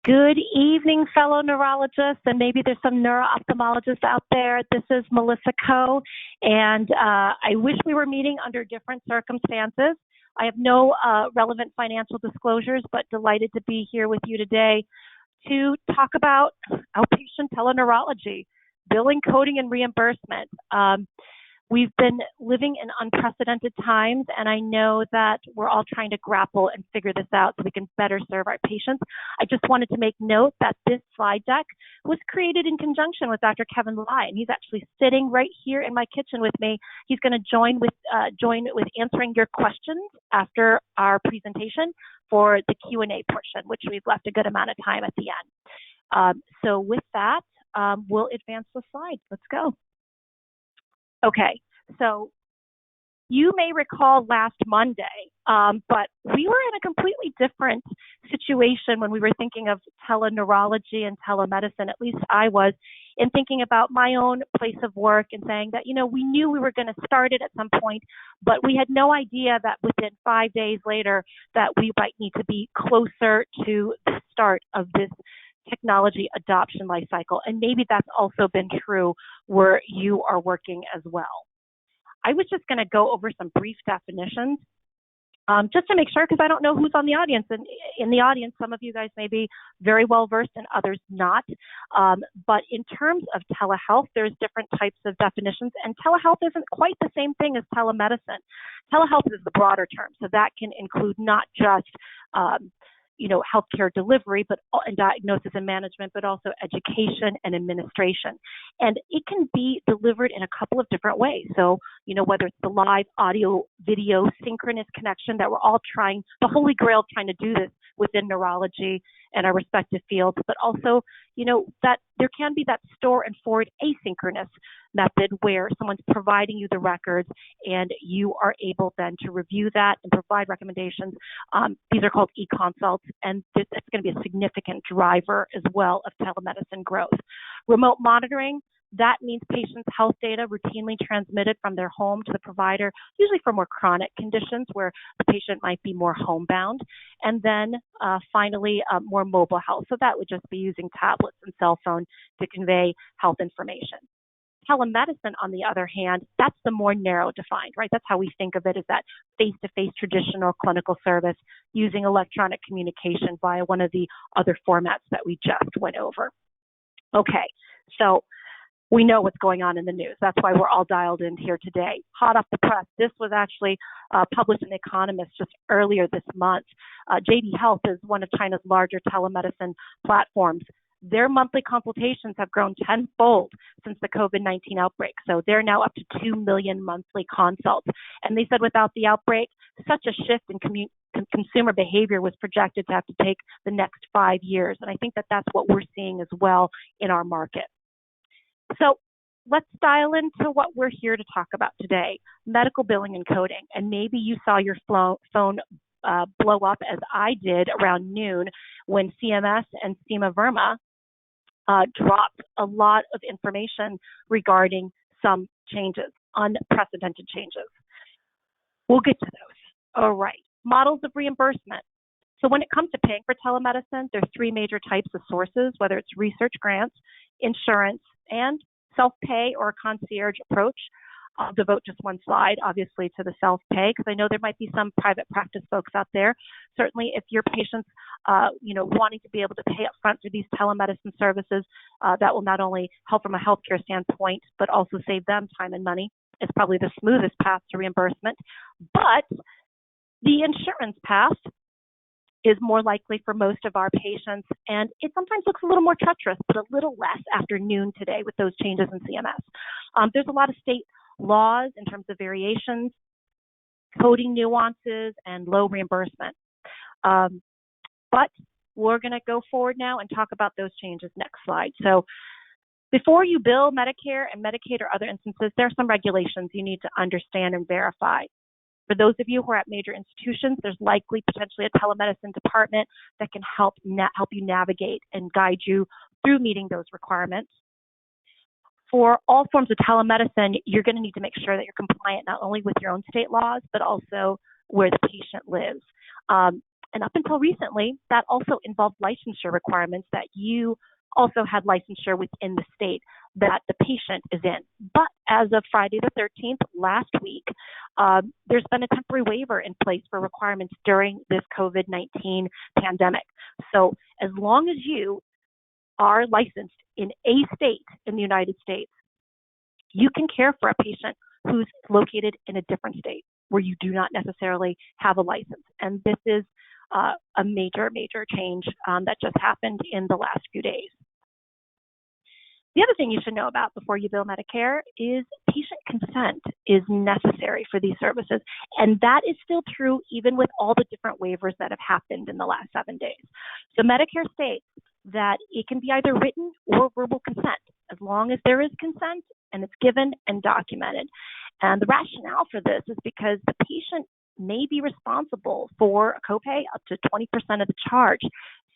Good evening, fellow neurologists, and maybe there's some neuro-ophthalmologists out there. This is Melissa Coe, and I wish we were meeting under different circumstances. I have no relevant financial disclosures, but delighted to be here with you today to talk about outpatient teleneurology, billing, coding, and reimbursement. We've been living in unprecedented times, and I know that we're all trying to grapple and figure this out so we can better serve our patients. I just wanted to make note that this slide deck was created in conjunction with Dr. Kevin Lai, and he's actually sitting right here in my kitchen with me. He's going to join with answering your questions after our presentation for the Q&A portion, which we've left a good amount of time at the end. So with that, we'll advance the slides. Let's go. Okay, so you may recall last Monday, but we were in a completely different situation when we were thinking of teleneurology and telemedicine, at least I was, in thinking about my own place of work and saying that, you know, we knew we were going to start it at some point, but we had no idea that within 5 days later that we might need to be closer to the start of this technology adoption life cycle. And maybe that's also been true where you are working as well. I was just going to go over some brief definitions just to make sure, because I don't know who's on the audience. And in the audience, some of you guys may be very well versed and others not. But in terms of telehealth, there's different types of definitions, and telehealth isn't quite the same thing as telemedicine. Telehealth is the broader term, so that can include not just healthcare delivery, and diagnosis and management, but also education and administration. And it can be delivered in a couple of different ways. So, whether it's the live audio, video, synchronous connection that we're all trying, the holy grail trying to do this within neurology and our respective fields, but also, that there can be that store and forward asynchronous method where someone's providing you the records and you are able then to review that and provide recommendations. These are called e-consults, and it's going to be a significant driver as well of telemedicine growth. Remote monitoring, that means patients' health data routinely transmitted from their home to the provider, usually for more chronic conditions where the patient might be more homebound. And then finally, more mobile health. So that would just be using tablets and cell phone to convey health information. Telemedicine, on the other hand, that's the more narrow defined, right? That's how we think of it, is that face-to-face traditional clinical service using electronic communication via one of the other formats that we just went over. Okay, so we know what's going on in the news. That's why we're all dialed in here today. Hot off the press, this was actually published in The Economist just earlier this month. JD Health is one of China's larger telemedicine platforms. Their monthly consultations have grown tenfold since the COVID-19 outbreak. So they're now up to 2 million monthly consults. And they said without the outbreak, such a shift in consumer behavior was projected to have to take the next 5 years. And I think that that's what we're seeing as well in our market. So let's dial into what we're here to talk about today, medical billing and coding. And maybe you saw your phone blow up as I did around noon when CMS and Seema Verma dropped a lot of information regarding some changes, unprecedented changes. We'll get to those. All right, models of reimbursement. So when it comes to paying for telemedicine, there's 3 major types of sources, whether it's research grants, insurance, and self-pay or a concierge approach. I'll devote just one slide, obviously, to the self-pay, because I know there might be some private practice folks out there. Certainly, if your patients, wanting to be able to pay up front for these telemedicine services, that will not only help from a healthcare standpoint, but also save them time and money. It's probably the smoothest path to reimbursement. But the insurance path is more likely for most of our patients, and it sometimes looks a little more treacherous, but a little less after noon today with those changes in CMS. There's a lot of state laws in terms of variations, coding nuances, and low reimbursement. But we're going to go forward now and talk about those changes next slide. So before you bill Medicare and Medicaid or other instances, there are some regulations you need to understand and verify. For those of you who are at major institutions, there's likely potentially a telemedicine department that can help you navigate and guide you through meeting those requirements. For all forms of telemedicine, you're going to need to make sure that you're compliant not only with your own state laws, but also where the patient lives. And up until recently, that also involved licensure requirements that you also had licensure within the state that the patient is in. But as of Friday the 13th, last week, there's been a temporary waiver in place for requirements during this COVID-19 pandemic. So as long as you are licensed in a state in the United States, you can care for a patient who's located in a different state where you do not necessarily have a license. And this is a major change that just happened in the last few days. The other thing you should know about before you bill Medicare is patient consent is necessary for these services. And that is still true even with all the different waivers that have happened in the last 7 days. So Medicare states that it can be either written or verbal consent, as long as there is consent and it's given and documented. And the rationale for this is because the patient may be responsible for a copay up to 20% of the charge.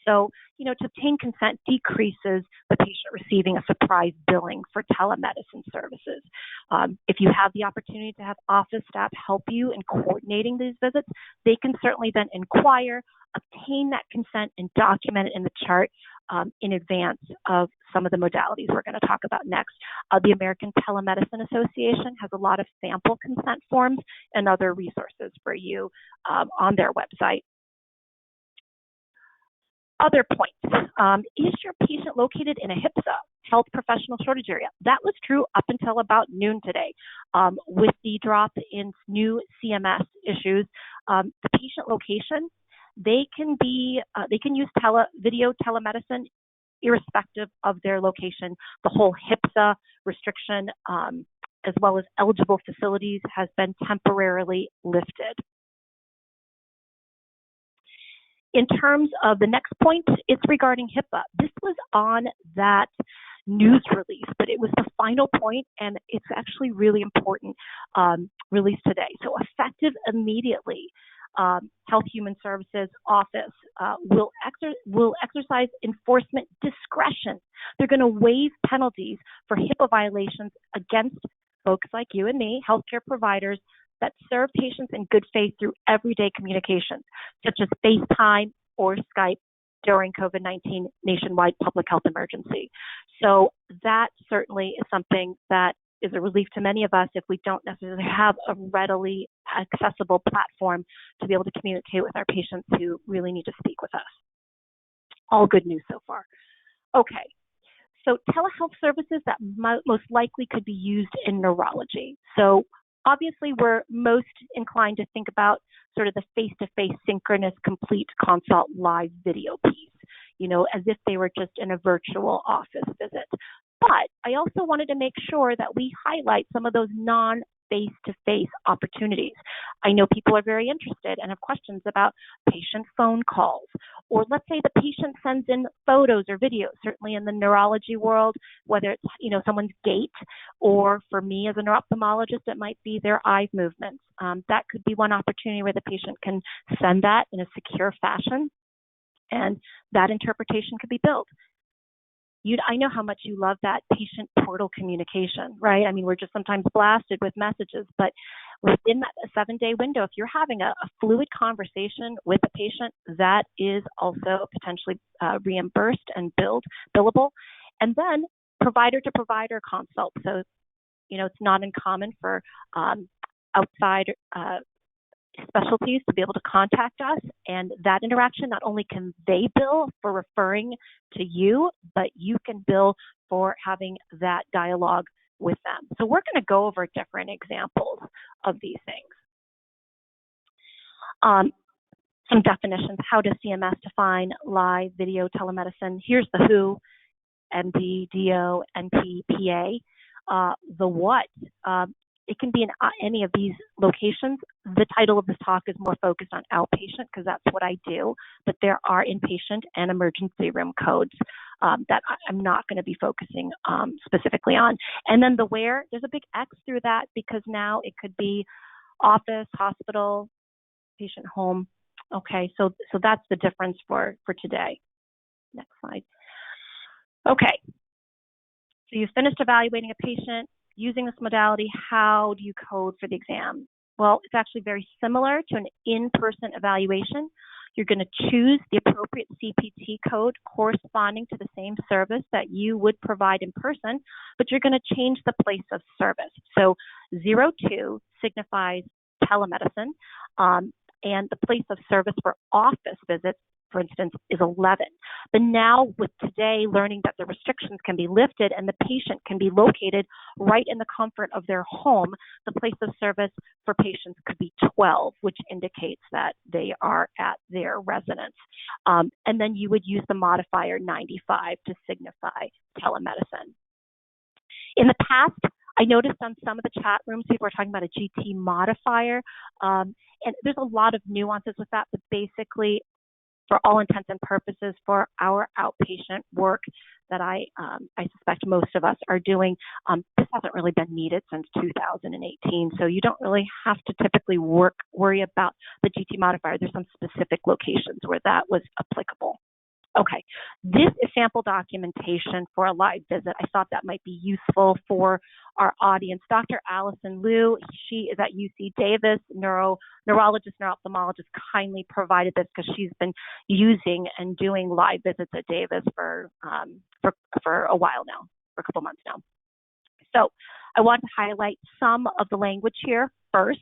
So, to obtain consent decreases the patient receiving a surprise billing for telemedicine services. If you have the opportunity to have office staff help you in coordinating these visits, they can certainly then inquire, obtain that consent, and document it in the chart in advance of some of the modalities we're going to talk about next. The American Telemedicine Association has a lot of sample consent forms and other resources for you on their website. Other points. Is your patient located in a HIPAA, health professional shortage area? That was true up until about noon today. With the drop in new CMS issues, the patient location, they can use video telemedicine irrespective of their location. The whole HIPAA restriction, as well as eligible facilities, has been temporarily lifted. In terms of the next point, it's regarding HIPAA. This was on that news release, but it was the final point, and it's actually really important release today. So effective immediately, Health Human Services Office will exercise enforcement discretion. They're going to waive penalties for HIPAA violations against folks like you and me, healthcare providers, that serve patients in good faith through everyday communications, such as FaceTime or Skype during COVID-19 nationwide public health emergency. So that certainly is something that is a relief to many of us if we don't necessarily have a readily accessible platform to be able to communicate with our patients who really need to speak with us. All good news so far. Okay. So telehealth services that most likely could be used in neurology. So obviously, we're most inclined to think about sort of the face-to-face synchronous complete consult live video piece, as if they were just in a virtual office visit. But I also wanted to make sure that we highlight some of those non-face-to-face opportunities. I know people are very interested and have questions about patient phone calls, or let's say the patient sends in photos or videos, certainly in the neurology world, whether it's, someone's gait, or for me as a neuro-ophthalmologist, it might be their eye movements. That could be one opportunity where the patient can send that in a secure fashion, and that interpretation could be billed. I know how much you love that patient portal communication, right? I mean, we're just sometimes blasted with messages, but within that 7-day window, if you're having a fluid conversation with a patient, that is also potentially reimbursed and billable. And then provider-to-provider consult. So, it's not uncommon for outside specialties to be able to contact us, and that interaction, not only can they bill for referring to you, but you can bill for having that dialogue with them. So we're going to go over different examples of these things. Some definitions. How does CMS define live video telemedicine? Here's the WHO, NP, DO, NP, PA. The what? It can be in any of these locations. The title of this talk is more focused on outpatient because that's what I do, but there are inpatient and emergency room codes that I'm not going to be focusing specifically on. And then the where, there's a big X through that because now it could be office, hospital, patient home. Okay, so that's the difference for today. Next slide. Okay, so you've finished evaluating a patient. Using this modality, how do you code for the exam? Well, it's actually very similar to an in-person evaluation. You're going to choose the appropriate CPT code corresponding to the same service that you would provide in person, but you're going to change the place of service. So 02 signifies telemedicine, and the place of service for office visits, for instance, is 11. But now with today learning that the restrictions can be lifted and the patient can be located right in the comfort of their home, the place of service for patients could be 12, which indicates that they are at their residence. And then you would use the modifier 95 to signify telemedicine. In the past, I noticed on some of the chat rooms, people are talking about a GT modifier, and there's a lot of nuances with that, but basically, for all intents and purposes, for our outpatient work that I suspect most of us are doing, this hasn't really been needed since 2018, so you don't really have to typically worry about the GT modifier. There's some specific locations where that was applicable. Okay, this is sample documentation for a live visit. I thought that might be useful for our audience. Dr. Allison Liu, she is at UC Davis, neurologist, neuro-ophthalmologist, kindly provided this because she's been using and doing live visits at Davis for a while now, for a couple months now. So I want to highlight some of the language here first.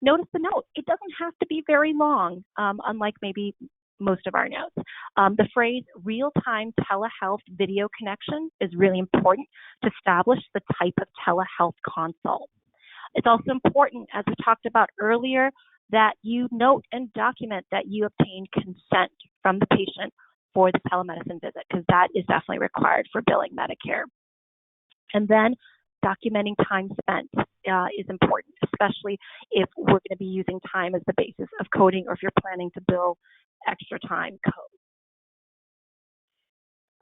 Notice the note. It doesn't have to be very long, unlike maybe most of our notes. The phrase real-time telehealth video connection is really important to establish the type of telehealth consult. It's also important, as we talked about earlier, that you note and document that you obtain consent from the patient for the telemedicine visit, because that is definitely required for billing Medicare. And then documenting time spent is important, especially if we're going to be using time as the basis of coding, or if you're planning to bill extra time code.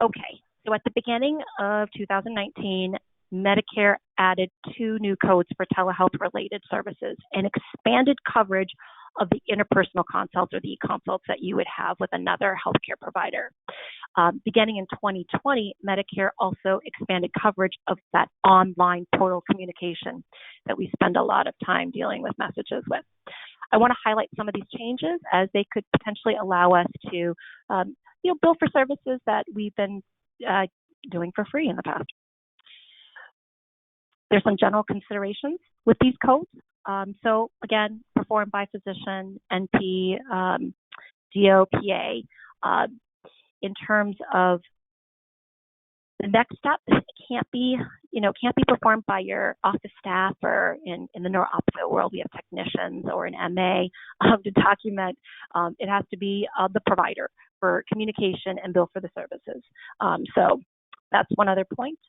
Okay, so at the beginning of 2019, Medicare added 2 new codes for telehealth-related services and expanded coverage of the interpersonal consults, or the e-consults that you would have with another healthcare provider. Beginning in 2020, Medicare also expanded coverage of that online portal communication that we spend a lot of time dealing with messages with. I want to highlight some of these changes as they could potentially allow us to bill for services that we've been doing for free in the past. There's some general considerations with these codes. So again, performed by physician, NP, DOPA. In terms of the next step, it can't be performed by your office staff, or in the neuro-ophtho world, we have technicians or an MA to document. It has to be the provider for communication and bill for the services. So that's one other point.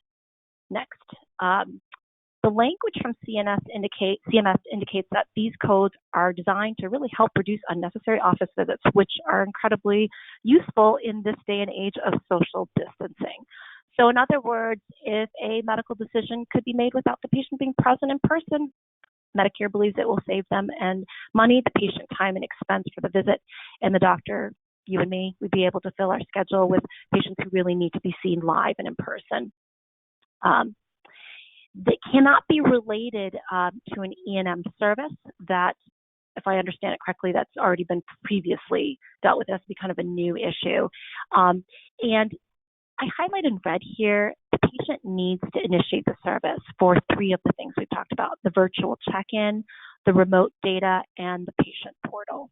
Next, the language from CMS indicates that these codes are designed to really help reduce unnecessary office visits, which are incredibly useful in this day and age of social distancing. So in other words, if a medical decision could be made without the patient being present in person, Medicare believes it will save them and money, the patient time and expense for the visit, and the doctor, you and me, would be able to fill our schedule with patients who really need to be seen live and in person. They cannot be related to an E&M service that, if I understand it correctly, that's already been previously dealt with. It has to be kind of a new issue. And I highlight in red here, the patient needs to initiate the service for 3 of the things we've talked about: the virtual check-in, the remote data, and the patient portal.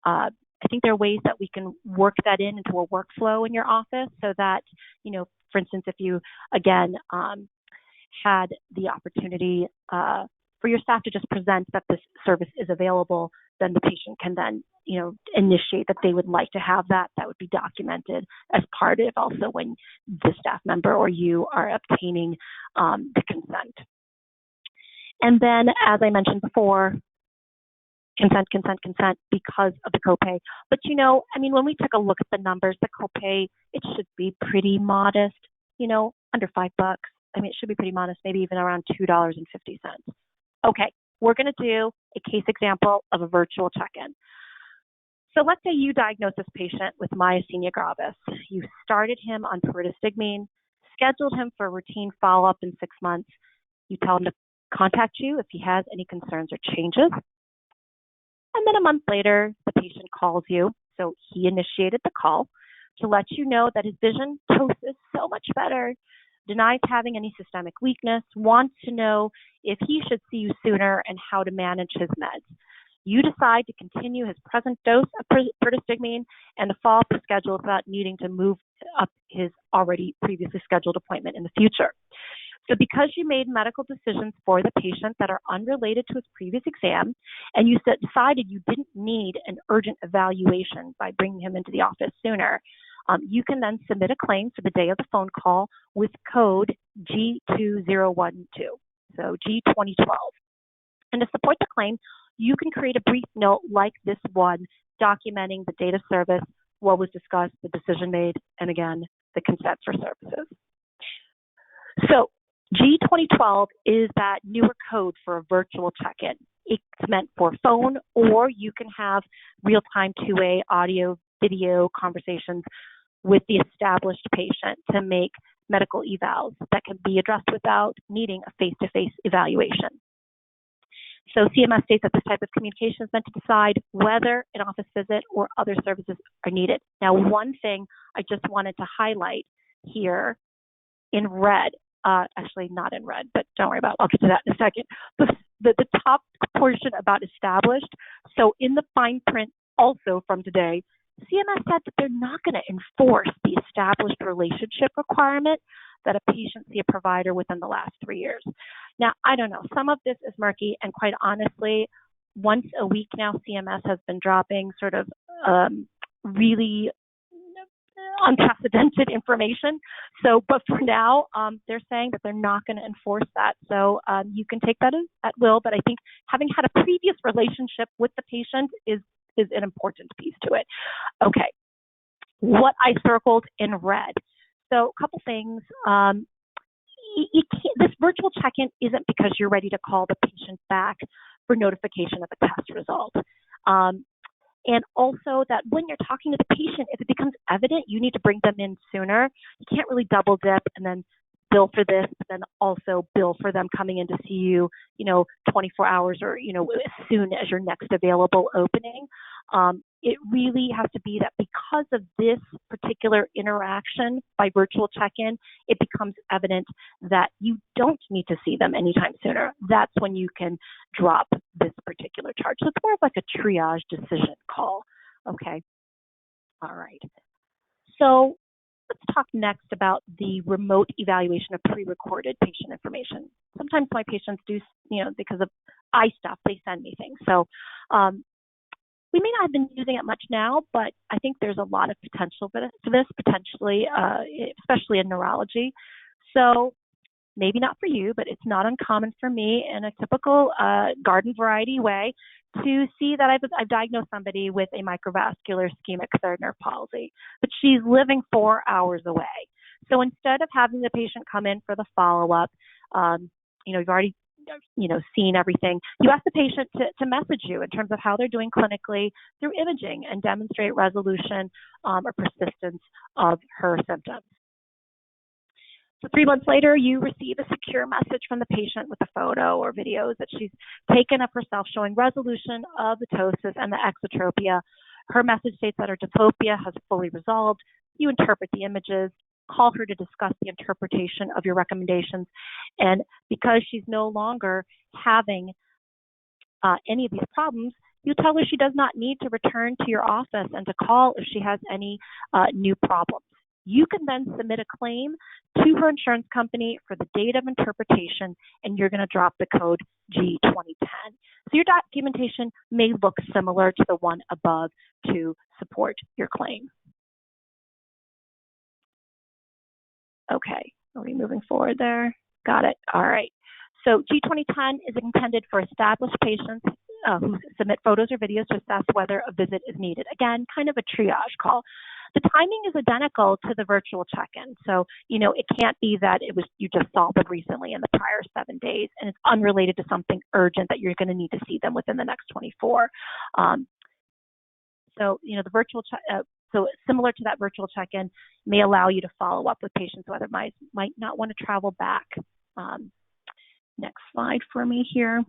I think there are ways that we can work that into a workflow in your office so that, for instance, if you, again, had the opportunity for your staff to just present that this service is available, then the patient can then, initiate that they would like to have that. That would be documented as part of also when the staff member or you are obtaining the consent. And then, as I mentioned before, consent because of the copay. But, when we took a look at the numbers, the copay, it should be pretty modest, under $5. It should be pretty modest, maybe even around $2.50. Okay, we're going to do a case example of a virtual check-in. So let's say you diagnose this patient with myasthenia gravis. You started him on pyridostigmine, scheduled him for routine follow-up in 6 months. You tell him to contact you if he has any concerns or changes. And then a month later, the patient calls you, So he initiated the call to let you know that his vision toast is so much better, denies having any systemic weakness, wants to know if he should see you sooner and how to manage his meds. You decide to continue his present dose of pyridostigmine and to follow up the schedule without needing to move up his already previously scheduled appointment in the future. So because you made medical decisions for the patient that are unrelated to his previous exam, and you decided you didn't need an urgent evaluation by bringing him into the office sooner, you can then submit a claim for the day of the phone call with code G2012, so G2012. And to support the claim, you can create a brief note like this one, documenting the date of service, what was discussed, the decision made, and again, the consent for services. So G2012 is that newer code for a virtual check-in. It's meant for phone, or you can have real-time two-way audio, video conversations with the established patient to make medical evals that can be addressed without needing a face-to-face evaluation. So CMS states that this type of communication is meant to decide whether an office visit or other services are needed. Now, one thing I just wanted to highlight here in red, actually not in red, but don't worry about it, I'll get to that in a second. The top portion about established, so in the fine print also from today, CMS said that they're not going to enforce the established relationship requirement that a patient see a provider within the last 3 years. Now, I don't know, some of this is murky, and quite honestly, once a week now, CMS has been dropping sort of really unprecedented information. So, but for now, they're saying that they're not going to enforce that. So you can take that at will, but I think having had a previous relationship with the patient is an important piece to it. Okay, what I circled in red. So a couple things. This virtual check-in isn't because you're ready to call the patient back for notification of a test result. And also that when you're talking to the patient, if it becomes evident you need to bring them in sooner, you can't really double dip and then bill for this, but then also bill for them coming in to see you, 24 hours or, as soon as your next available opening. It really has to be that because of this particular interaction by virtual check-in, it becomes evident that you don't need to see them anytime sooner. That's when you can drop this particular charge. So it's more of like a triage decision call. Okay. All right. So let's talk next about the remote evaluation of pre-recorded patient information. Sometimes my patients do, because of eye stuff, they send me things. So we may not have been using it much now, but I think there's a lot of potential for this, potentially, especially in neurology. So maybe not for you, but it's not uncommon for me in a typical garden variety way to see that I've diagnosed somebody with a microvascular ischemic third nerve palsy, but she's living 4 hours away. So instead of having the patient come in for the follow-up, you've already seen everything, you ask the patient to message you in terms of how they're doing clinically through imaging and demonstrate resolution or persistence of her symptoms. So 3 months later, you receive a secure message from the patient with a photo or videos that she's taken of herself showing resolution of the ptosis and the exotropia. Her message states that her diplopia has fully resolved. You interpret the images, call her to discuss the interpretation of your recommendations. And because she's no longer having any of these problems, you tell her she does not need to return to your office and to call if she has any new problems. You can then submit a claim to her insurance company for the date of interpretation, and you're going to drop the code G2010. So your documentation may look similar to the one above to support your claim. Okay, are we moving forward there? Got it. All right. So G2010 is intended for established patients who submit photos or videos to assess whether a visit is needed. Again, kind of a triage call. The timing is identical to the virtual check-in. So, it can't be that you just saw them recently in the prior 7 days and it's unrelated to something urgent that you're going to need to see them within the next 24. The virtual so similar to that virtual check-in may allow you to follow up with patients who otherwise might not want to travel back. Next slide for me here.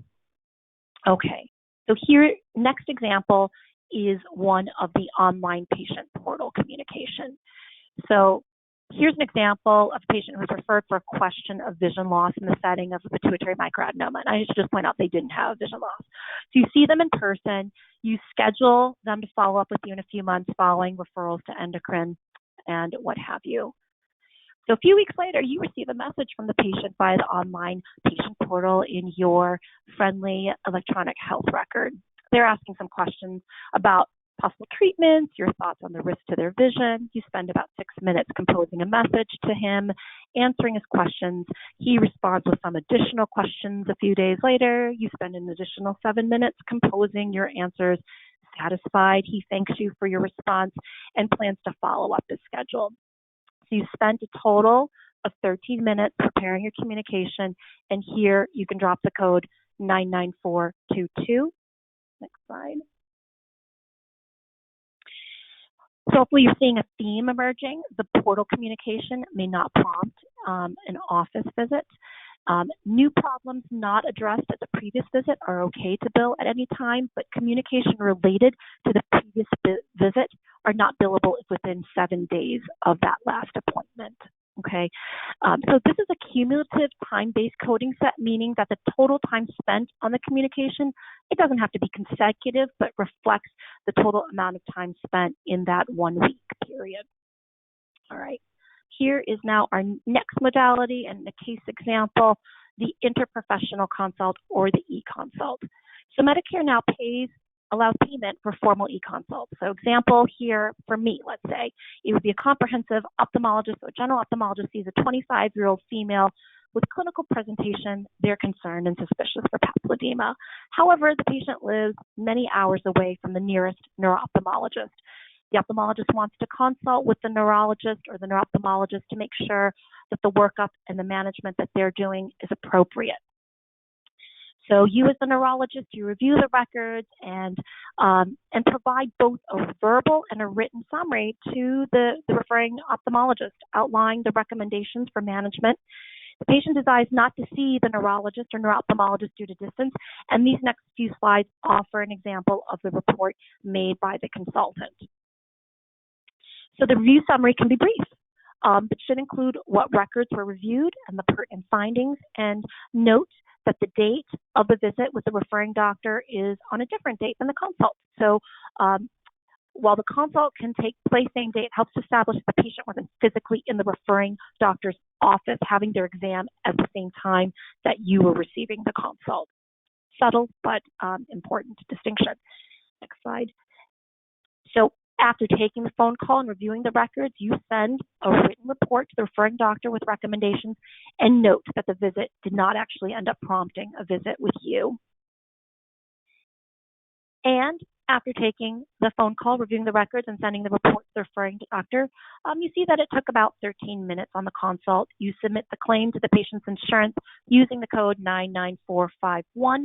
Okay, so here, next example is one of the online patient portal communication. So here's an example of a patient who's referred for a question of vision loss in the setting of a pituitary microadenoma. And I should just point out they didn't have vision loss. So you see them in person, you schedule them to follow up with you in a few months following referrals to endocrine and what have you. So a few weeks later, you receive a message from the patient via the online patient portal in your friendly electronic health record. They're asking some questions about possible treatments, your thoughts on the risk to their vision. You spend about 6 minutes composing a message to him, answering his questions. He responds with some additional questions a few days later. You spend an additional 7 minutes composing your answers. Satisfied, he thanks you for your response and plans to follow up as scheduled. So you spent a total of 13 minutes preparing your communication, and here you can drop the code 99422. Next slide. So hopefully you're seeing a theme emerging. The portal communication may not prompt an office visit. New problems not addressed at the previous visit are okay to bill at any time, but communication related to the previous visit are not billable within 7 days of that last appointment. Okay, so this is a cumulative time-based coding set, meaning that the total time spent on the communication, it doesn't have to be consecutive, but reflects the total amount of time spent in that 1 week period. All right, here is now our next modality and the case example, the Interprofessional Consult or the e-consult. So Medicare now allows payment for formal e-consult. So example here for me, let's say, it would be a comprehensive ophthalmologist or general ophthalmologist sees a 25-year-old female with clinical presentation. They're concerned and suspicious for papilledema. However, the patient lives many hours away from the nearest neuro-ophthalmologist. The ophthalmologist wants to consult with the neurologist or the neuro-ophthalmologist to make sure that the workup and the management that they're doing is appropriate. So you as the neurologist, you review the records and provide both a verbal and a written summary to the referring ophthalmologist, outlining the recommendations for management. The patient decides not to see the neurologist or neuro-ophthalmologist due to distance, and these next few slides offer an example of the report made by the consultant. So the review summary can be brief. It should include what records were reviewed and the pertinent findings, and note that the date of the visit with the referring doctor is on a different date than the consult. So while the consult can take place same day, it helps to establish the patient wasn't physically in the referring doctor's office having their exam at the same time that you were receiving the consult. Subtle but important distinction. Next slide. So after taking the phone call and reviewing the records, you send a written report to the referring doctor with recommendations and note that the visit did not actually end up prompting a visit with you. And after taking the phone call, reviewing the records, and sending the report to the referring doctor, you see that it took about 13 minutes on the consult. You submit the claim to the patient's insurance using the code 99451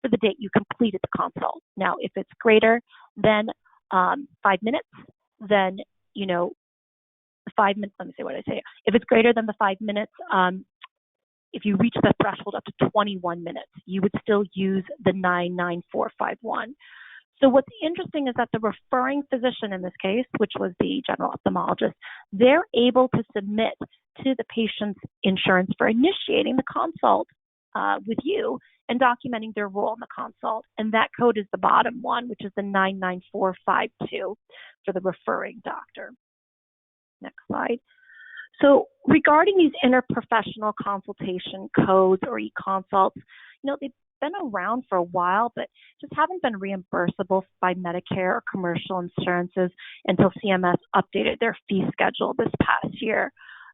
for the date you completed the consult. Now, if it's greater than 5 minutes, then, 5 minutes, let me say what I say. If it's greater than the 5 minutes, if you reach the threshold up to 21 minutes, you would still use the 99451. So what's interesting is that the referring physician in this case, which was the general ophthalmologist, they're able to submit to the patient's insurance for initiating the consult with you and documenting their role in the consult. And that code is the bottom one, which is the 99452 for the referring doctor. Next slide. So regarding these interprofessional consultation codes or e-consults, they've been around for a while, but just haven't been reimbursable by Medicare or commercial insurances until CMS updated their fee schedule this past year.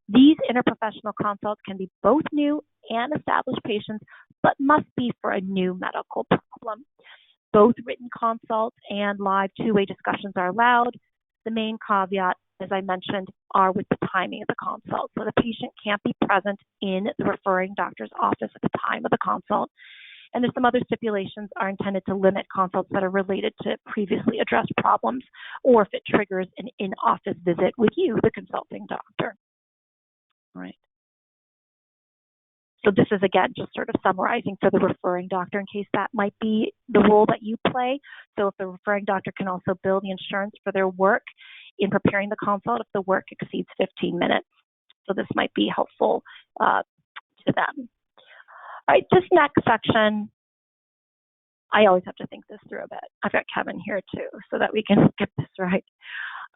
These interprofessional consults can be both new and established patients, but must be for a new medical problem. Both written consults and live two-way discussions are allowed. The main caveat, as I mentioned, are with the timing of the consult. So the patient can't be present in the referring doctor's office at the time of the consult. And there's some other stipulations are intended to limit consults that are related to previously addressed problems, or if it triggers an in-office visit with you, the consulting doctor. All right. So this is, again, just sort of summarizing for the referring doctor in case that might be the role that you play. So if the referring doctor can also bill the insurance for their work in preparing the consult if the work exceeds 15 minutes. So this might be helpful to them. All right, this next section, I always have to think this through a bit. I've got Kevin here too so that we can get this right.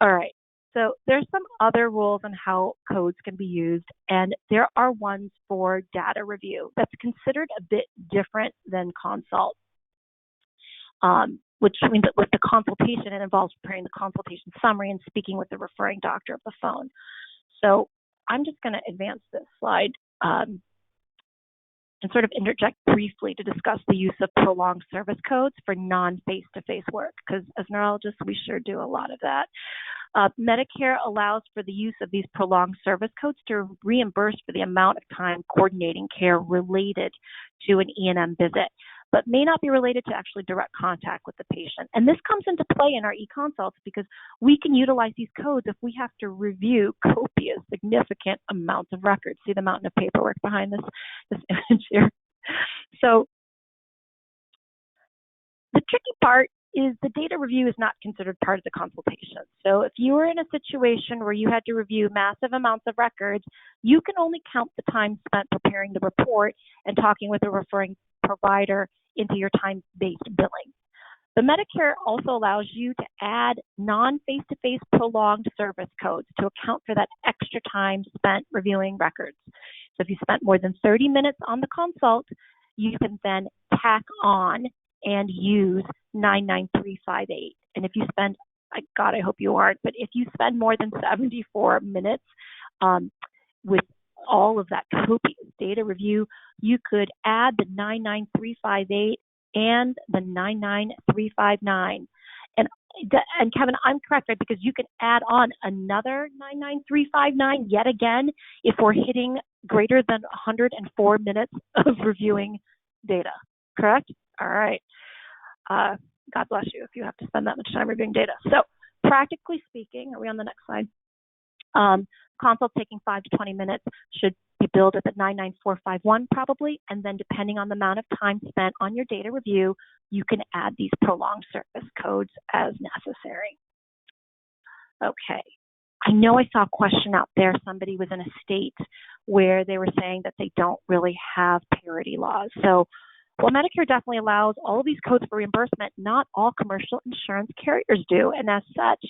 All right. So there's some other rules on how codes can be used, and there are ones for data review that's considered a bit different than consult, which means that with the consultation, it involves preparing the consultation summary and speaking with the referring doctor of the phone. So I'm just going to advance this slide and sort of interject briefly to discuss the use of prolonged service codes for non-face-to-face work, because as neurologists, we sure do a lot of that. Medicare allows for the use of these prolonged service codes to reimburse for the amount of time coordinating care related to an E&M visit, but may not be related to actually direct contact with the patient. And this comes into play in our e-consults because we can utilize these codes if we have to review copious, significant amounts of records. See the mountain of paperwork behind this image here? So the tricky part is the data review is not considered part of the consultation. So if you were in a situation where you had to review massive amounts of records, you can only count the time spent preparing the report and talking with the referring provider into your time-based billing. The Medicare also allows you to add non-face-to-face prolonged service codes to account for that extra time spent reviewing records. So if you spent more than 30 minutes on the consult, you can then tack on and use 99358. And if you spend, God, I hope you aren't, but if you spend more than 74 minutes with all of that copious data review, you could add the 99358 and the 99359. And Kevin, I'm correct, right? Because you can add on another 99359 yet again if we're hitting greater than 104 minutes of reviewing data, correct? All right. God bless you if you have to spend that much time reviewing data. So practically speaking, are we on the next slide? Consults taking 5 to 20 minutes should be billed at the 99451 probably, and then depending on the amount of time spent on your data review, you can add these prolonged service codes as necessary. Okay. I know I saw a question out there. Somebody was in a state where they were saying that they don't really have parity laws. So while Medicare definitely allows all of these codes for reimbursement, not all commercial insurance carriers do. And as such,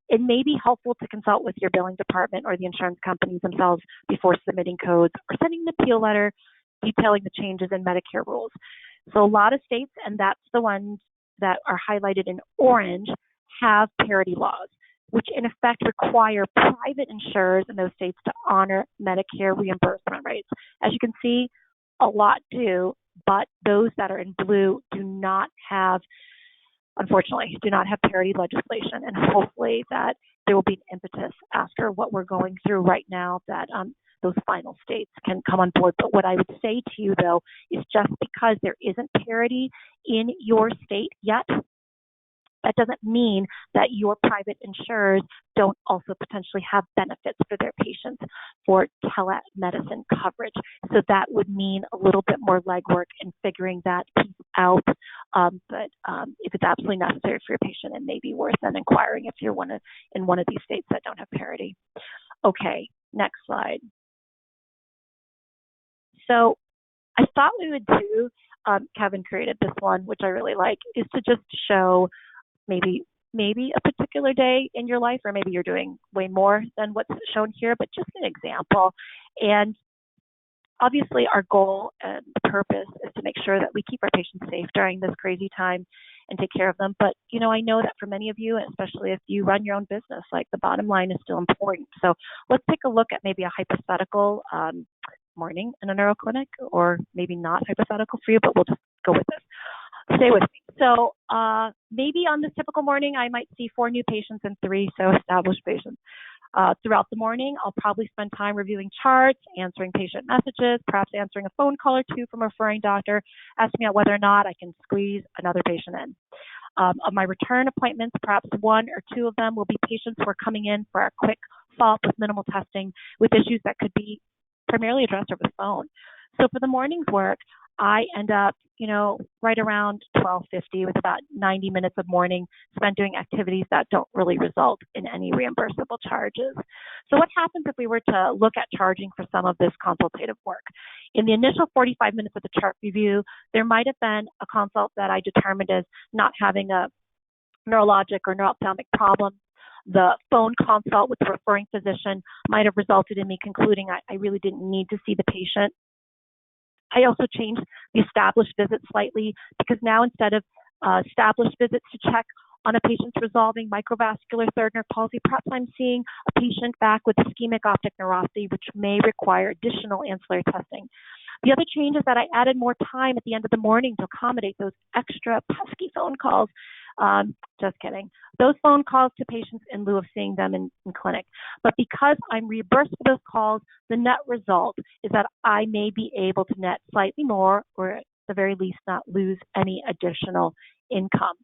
it may be helpful to consult with your billing department or the insurance companies themselves before submitting codes or sending an appeal letter detailing the changes in Medicare rules. So a lot of states, and that's the ones that are highlighted in orange, have parity laws, which in effect require private insurers in those states to honor Medicare reimbursement rates. As you can see, a lot do, but those that are in blue do not have, unfortunately, do not have parity legislation. And hopefully that there will be an impetus after what we're going through right now that those final states can come on board. But what I would say to you, though, is just because there isn't parity in your state yet, that doesn't mean that your private insurers don't also potentially have benefits for their patients for telemedicine coverage. So that would mean a little bit more legwork in figuring that piece out. But if it's absolutely necessary for your patient, it may be worth then inquiring if you're in one of these states that don't have parity. Okay, next slide. So I thought we would do, Kevin created this one, which I really like, is to just show maybe a particular day in your life, or maybe you're doing way more than what's shown here, but just an example. And obviously our goal and the purpose is to make sure that we keep our patients safe during this crazy time and take care of them. But, you know, I know that for many of you, especially if you run your own business, like the bottom line is still important. So let's take a look at maybe a hypothetical morning in a neuro clinic, or maybe not hypothetical for you, but we'll just go with this. Stay with me. So maybe on this typical morning, I might see 4 new patients and 3 established patients. Throughout the morning, I'll probably spend time reviewing charts, answering patient messages, perhaps answering a phone call or 2 from a referring doctor, asking out whether or not I can squeeze another patient in. Of my return appointments, perhaps 1 or 2 of them will be patients who are coming in for a quick follow-up with minimal testing with issues that could be primarily addressed over the phone. So for the morning's work, I end up, right around 12:50 with about 90 minutes of morning spent doing activities that don't really result in any reimbursable charges. So what happens if we were to look at charging for some of this consultative work? In the initial 45 minutes of the chart review, there might have been a consult that I determined as not having a neurologic or neuro-ophthalmic problem. The phone consult with the referring physician might have resulted in me concluding I really didn't need to see the patient. I also changed the established visit slightly because now instead of established visits to check on a patient's resolving microvascular third nerve palsy, perhaps I'm seeing a patient back with ischemic optic neuropathy, which may require additional ancillary testing. The other change is that I added more time at the end of the morning to accommodate those extra pesky phone calls. Just kidding. Those phone calls to patients in lieu of seeing them in clinic. But because I'm reimbursed for those calls, the net result is that I may be able to net slightly more, or at the very least not lose any additional income.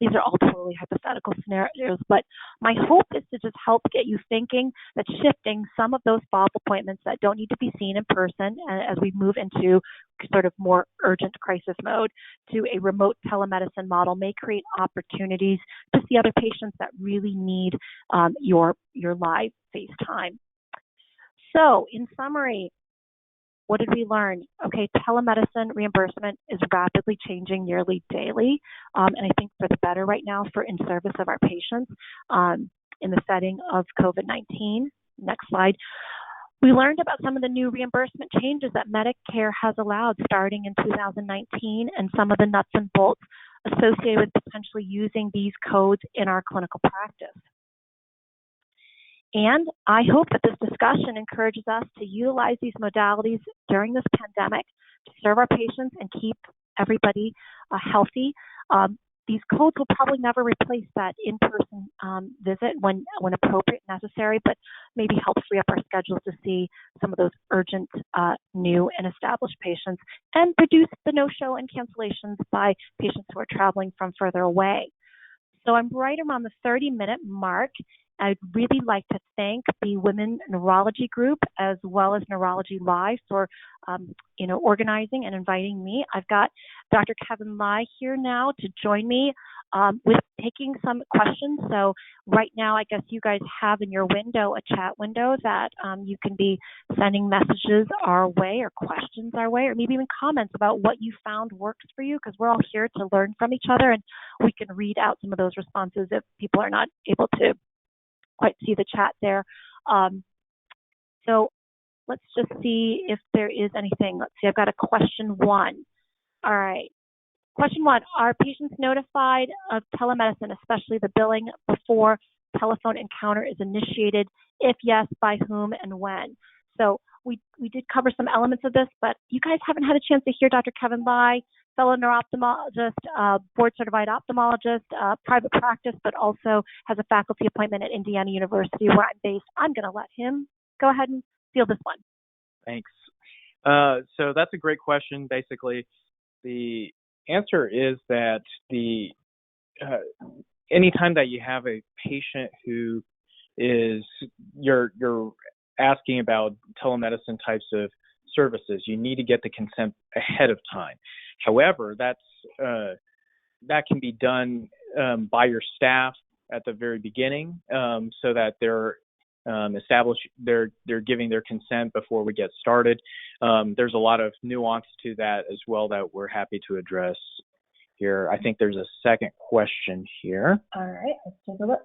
These are all totally hypothetical scenarios, but my hope is to just help get you thinking that shifting some of those follow-up appointments that don't need to be seen in person as we move into sort of more urgent crisis mode to a remote telemedicine model may create opportunities to see other patients that really need your live FaceTime. So in summary, what did we learn? Okay, telemedicine reimbursement is rapidly changing nearly daily, and I think for the better right now in service of our patients in the setting of COVID-19. Next slide. We learned about some of the new reimbursement changes that Medicare has allowed starting in 2019 and some of the nuts and bolts associated with potentially using these codes in our clinical practice. And I hope that this discussion encourages us to utilize these modalities during this pandemic to serve our patients and keep everybody healthy. These codes will probably never replace that in-person visit when appropriate and necessary, but maybe help free up our schedules to see some of those urgent, new and established patients and reduce the no-show and cancellations by patients who are traveling from further away. So I'm right around the 30-minute mark. I'd really like to thank the Women Neurology Group as well as NeurologyLive for organizing and inviting me. I've got Dr. Kevin Lai here now to join me with taking some questions. So right now, I guess you guys have in your window a chat window that you can be sending messages our way or questions our way, or maybe even comments about what you found works for you, because we're all here to learn from each other, and we can read out some of those responses if people are not able to quite see the chat there. So let's just see if there is anything. Let's see, I've got a question 1. All right. Question 1, are patients notified of telemedicine, especially the billing, before telephone encounter is initiated? If yes, by whom and when? So we did cover some elements of this, but you guys haven't had a chance to hear Dr. Kevin Lai, fellow neuro-ophthalmologist, board-certified ophthalmologist, private practice, but also has a faculty appointment at Indiana University where I'm based. I'm going to let him go ahead and field this one. Thanks. So that's a great question. Basically, the answer is that anytime that you have a patient who is you're asking about telemedicine types of services, you need to get the consent ahead of time. However, that can be done by your staff at the very beginning, so that they're giving their consent before we get started. There's a lot of nuance to that as well that we're happy to address here. I think there's a second question here. All right, let's take a look.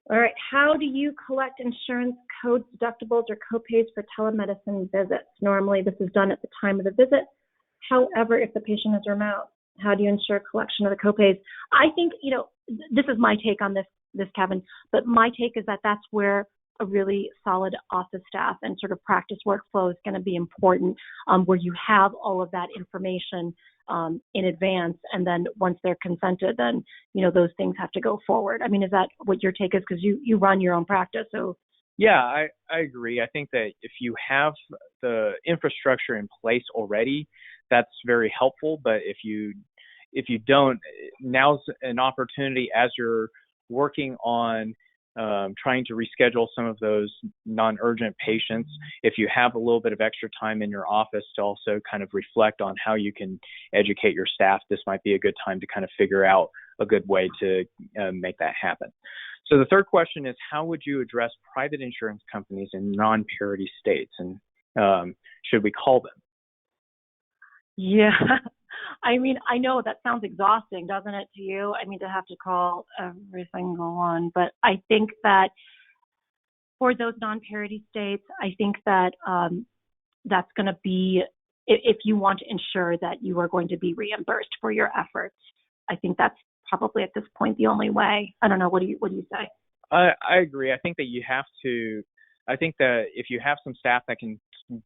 All right, how do you collect insurance codes, deductibles, or copays for telemedicine visits? Normally, this is done at the time of the visit. However, if the patient is remote, how do you ensure collection of the copays? I think, this is my take on this, Kevin, but my take is that that's where a really solid office staff and sort of practice workflow is going to be important, where you have all of that information in advance, and then once they're consented, then those things have to go forward. I mean, is that what your take is? Because you run your own practice, so. Yeah, I agree. I think that if you have the infrastructure in place already, that's very helpful. But if you don't, now's an opportunity as you're working on trying to reschedule some of those non-urgent patients. If you have a little bit of extra time in your office to also kind of reflect on how you can educate your staff, this might be a good time to kind of figure out a good way to make that happen. So the third question is, how would you address private insurance companies in non-parity states, and should we call them? Yeah. I mean, I know that sounds exhausting, doesn't it, to you? I mean, to have to call every single one. But I think that for those non-parity states, I think that that's going to be, if you want to ensure that you are going to be reimbursed for your efforts, I think that's probably at this point the only way. I don't know. What do you say? I agree. I think that you have to, I think that if you have some staff that can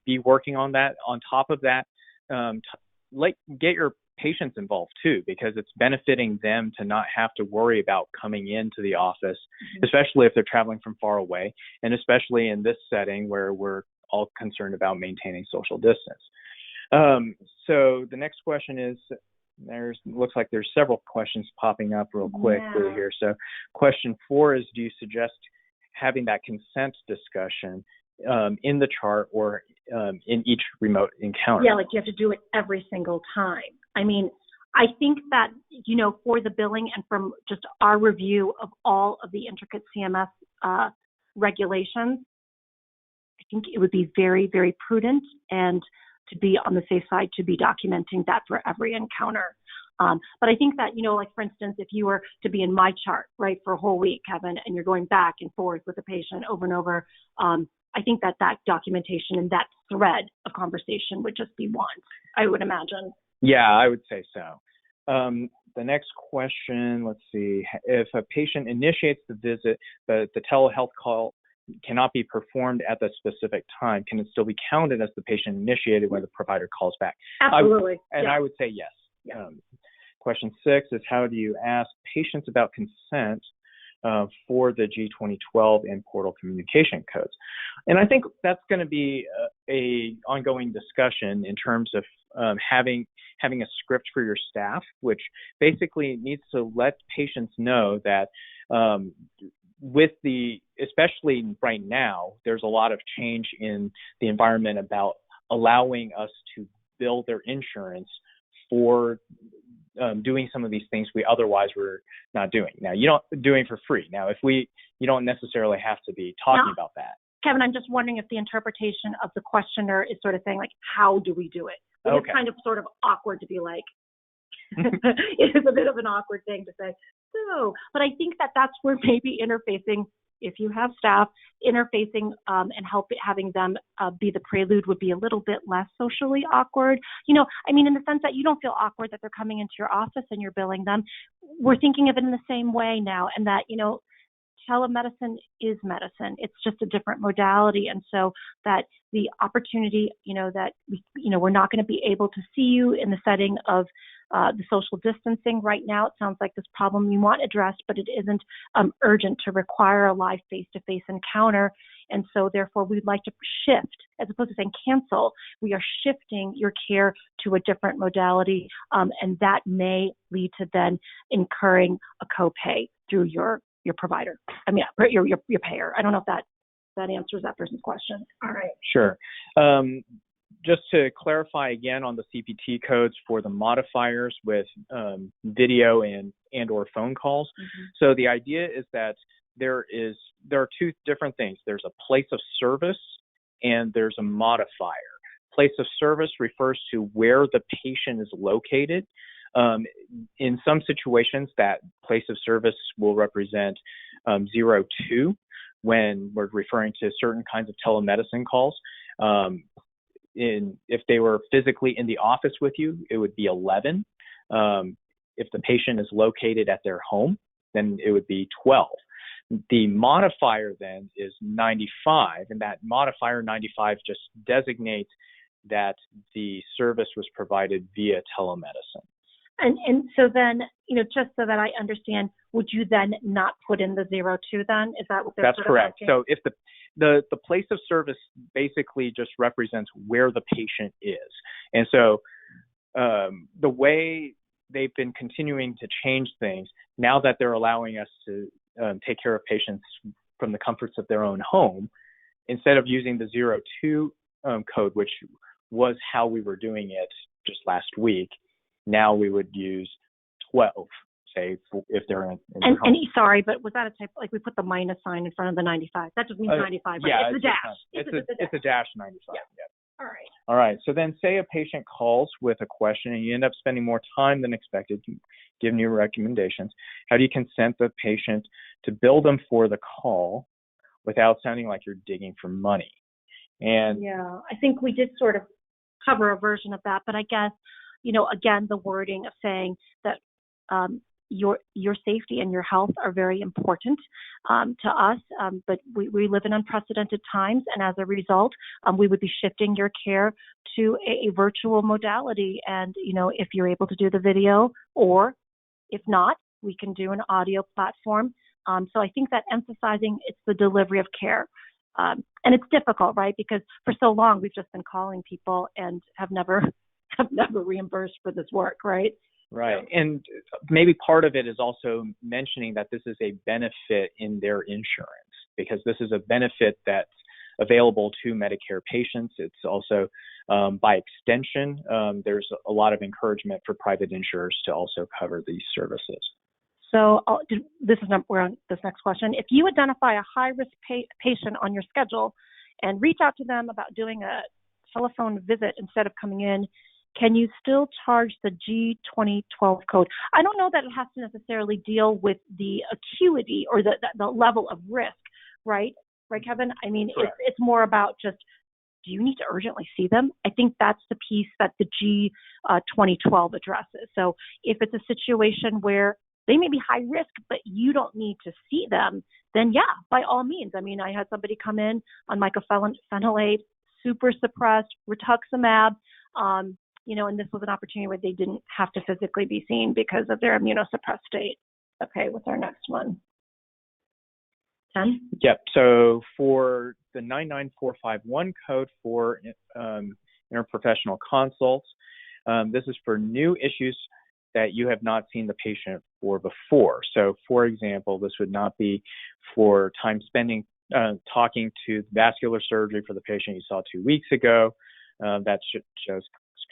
be working on that, on top of that, get your patients involved too, because it's benefiting them to not have to worry about coming into the office, especially if they're traveling from far away, and especially in this setting where we're all concerned about maintaining social distance. So the next question is, looks like there's several questions popping up real quickly here. So question 4 is, do you suggest having that consent discussion in the chart or in each remote encounter? Yeah, like you have to do it every single time. I mean, I think that, for the billing and from just our review of all of the intricate CMS regulations, I think it would be very, very prudent and to be on the safe side to be documenting that for every encounter. But I think that, like for instance, if you were to be in my chart, right, for a whole week, Kevin, and you're going back and forth with a patient over and over, I think that documentation and that thread of conversation would just be one, I would imagine. Yeah, I would say so. The next question, let's see. If a patient initiates the visit, but the telehealth call cannot be performed at the specific time, can it still be counted as the patient initiated when the provider calls back? Absolutely. I would say yes. Yeah. Question 6 is, how do you ask patients about consent for the G2012 and portal communication codes? And I think that's going to be a ongoing discussion in terms of having a script for your staff, which basically needs to let patients know that especially right now, there's a lot of change in the environment about allowing us to bill their insurance for doing some of these things we otherwise were not doing. Now, you don't doing for free. Now, you don't necessarily have to be talking about that. Kevin, I'm just wondering if the interpretation of the questioner is sort of saying, like, how do we do it? It's kind of sort of awkward to be like, it is a bit of an awkward thing to say. So, but I think that that's where maybe interfacing, if you have staff, interfacing and having them be the prelude would be a little bit less socially awkward. I mean, in the sense that you don't feel awkward that they're coming into your office and you're billing them. We're thinking of it in the same way now, and that, telemedicine is medicine. It's just a different modality. And so that the opportunity, that we're not going to be able to see you in the setting of the social distancing right now. It sounds like this problem you want addressed, but it isn't urgent to require a live face-to-face encounter. And so therefore we'd like to shift, as opposed to saying cancel, we are shifting your care to a different modality. And that may lead to then incurring a copay through your provider. I mean, your payer. I don't know if that answers that person's question. All right. Sure. Just to clarify again on the CPT codes for the modifiers with video and or phone calls. So the idea is that there are two different things. There's a place of service and there's a modifier. Place of service refers to where the patient is located. In some situations, that place of service will represent 02 when we're referring to certain kinds of telemedicine calls. If they were physically in the office with you, it would be 11. If the patient is located at their home, then it would be 12. The modifier then is 95, and that modifier 95 just designates that the service was provided via telemedicine. And so then, just so that I understand, would you then not put in the 02 then? Is that what they're That's correct. So if the place of service basically just represents where the patient is. And so the way they've been continuing to change things, now that they're allowing us to take care of patients from the comforts of their own home, instead of using the 02 code, which was how we were doing it just last week. Now we would use 12, say, if they're in and sorry, but was that a type, like we put the minus sign in front of the 95? That just means 95, right? Yeah, it's a dash. It's a dash 95. Yeah. All right. All right. So then say a patient calls with a question and you end up spending more time than expected, giving you recommendations. How do you consent the patient to bill them for the call without sounding like you're digging for money? And yeah, I think we did sort of cover a version of that, but I guess, again, the wording of saying that your safety and your health are very important to us, but we live in unprecedented times, and as a result, we would be shifting your care to a virtual modality. And if you're able to do the video, or if not, we can do an audio platform. So I think that emphasizing it's the delivery of care. And it's difficult, right? Because for so long we've just been calling people and have never reimbursed for this work, right? Right. And maybe part of it is also mentioning that this is a benefit in their insurance, because this is a benefit that's available to Medicare patients. It's also, by extension, there's a lot of encouragement for private insurers to also cover these services. So we're on this next question. If you identify a high-risk patient on your schedule and reach out to them about doing a telephone visit instead of coming in, can you still charge the G2012 code? I don't know that it has to necessarily deal with the acuity or the level of risk, right? Right, Kevin? I mean, it's more about just, do you need to urgently see them? I think that's the piece that the G2012 addresses. So if it's a situation where they may be high risk, but you don't need to see them, then yeah, by all means. I mean, I had somebody come in on mycophenolate, super suppressed, rituximab, and this was an opportunity where they didn't have to physically be seen because of their immunosuppressed state. Okay, what's our next one? 10? Yep. So for the 99451 code for interprofessional consults, this is for new issues that you have not seen the patient for before. So, for example, this would not be for time spending talking to vascular surgery for the patient you saw 2 weeks ago. That shows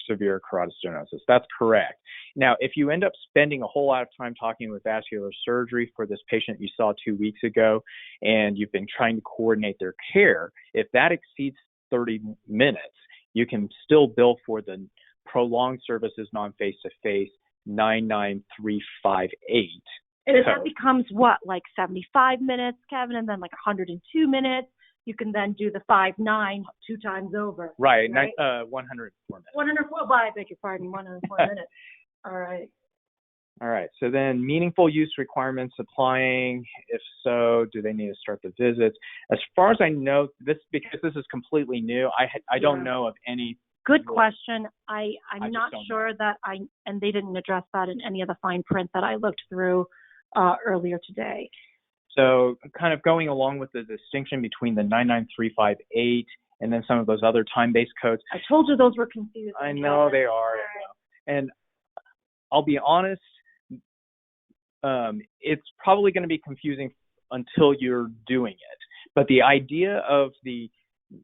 severe carotid stenosis. That's correct. Now, if you end up spending a whole lot of time talking with vascular surgery for this patient you saw 2 weeks ago, and you've been trying to coordinate their care, if that exceeds 30 minutes, you can still bill for the prolonged services non-face-to-face 99358. And if that becomes what, like 75 minutes, Kevin, and then like 102 minutes, you can then do the 5-9 2 times over. Right? 104 minutes. 104, I beg your pardon, 104 minutes. All right. All right. So then meaningful use requirements applying. If so, do they need to start the visits? As far as I know, because this is completely new, I don't know of any. Good question. I'm not sure that and they didn't address that in any of the fine print that I looked through earlier today. So kind of going along with the distinction between the 99358 and then some of those other time-based codes. I told you those were confusing. I know they are. And I'll be honest, it's probably going to be confusing until you're doing it. But the idea of the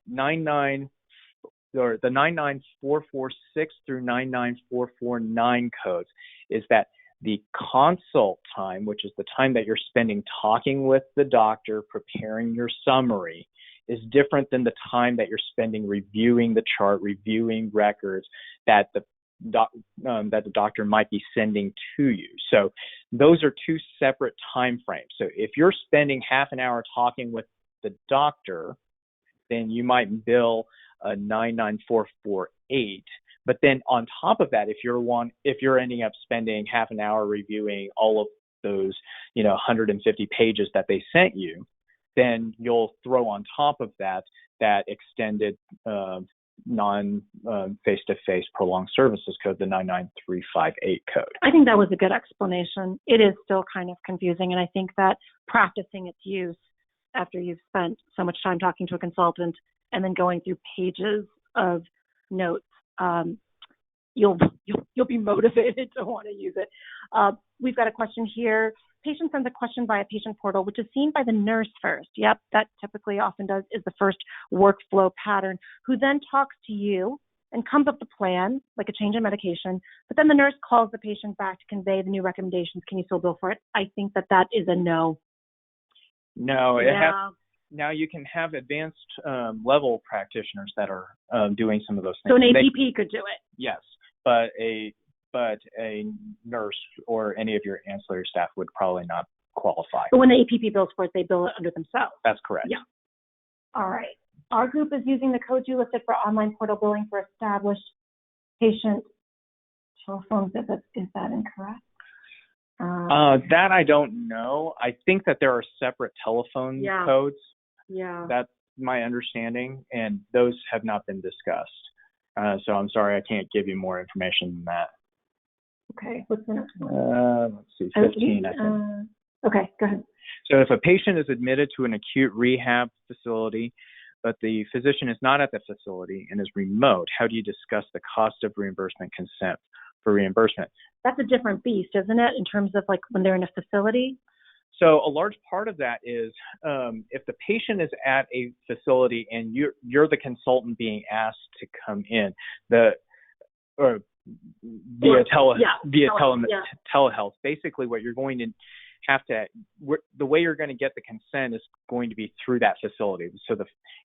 99446 through 99449 codes is that the consult time, which is the time that you're spending talking with the doctor, preparing your summary, is different than the time that you're spending reviewing the chart, reviewing records that the doctor might be sending to you. So those are two separate time frames. So if you're spending half an hour talking with the doctor, then you might bill a 99448. But then on top of that, if you're ending up spending half an hour reviewing all of those, 150 pages that they sent you, then you'll throw on top of that extended non-face-to-face prolonged services code, the 99358 code. I think that was a good explanation. It is still kind of confusing, and I think that practicing its use after you've spent so much time talking to a consultant and then going through pages of notes, you'll be motivated to want to use it. We've got a question here. patient sends a question via patient portal, which is seen by the nurse first. Yep, that typically often is the first workflow pattern, who then talks to you and comes up with a plan, like a change in medication, but then the nurse calls the patient back to convey the new recommendations. Can you still bill for it? I think that is a no. No, now you can have advanced level practitioners that are doing some of those things. So an APP could do it? Yes, but a nurse or any of your ancillary staff would probably not qualify. But when the APP bills for it, they bill it under themselves. That's correct. Yeah. All right. Our group is using the code you listed for online portal billing for established patient telephone visits. Is that incorrect? That I don't know. I think that there are separate telephone codes. Yeah. That's my understanding, and those have not been discussed. So I'm sorry, I can't give you more information than that. Okay. What's the next one? Let's see, 15, I think. Okay, go ahead. So if a patient is admitted to an acute rehab facility, but the physician is not at the facility and is remote, how do you discuss the cost of reimbursement consent for reimbursement? That's a different beast, isn't it, in terms of like when they're in a facility? So a large part of that is if the patient is at a facility and you're the consultant being asked to come in, telehealth. Basically, what you're going to have to, the way you're going to get the consent is going to be through that facility. So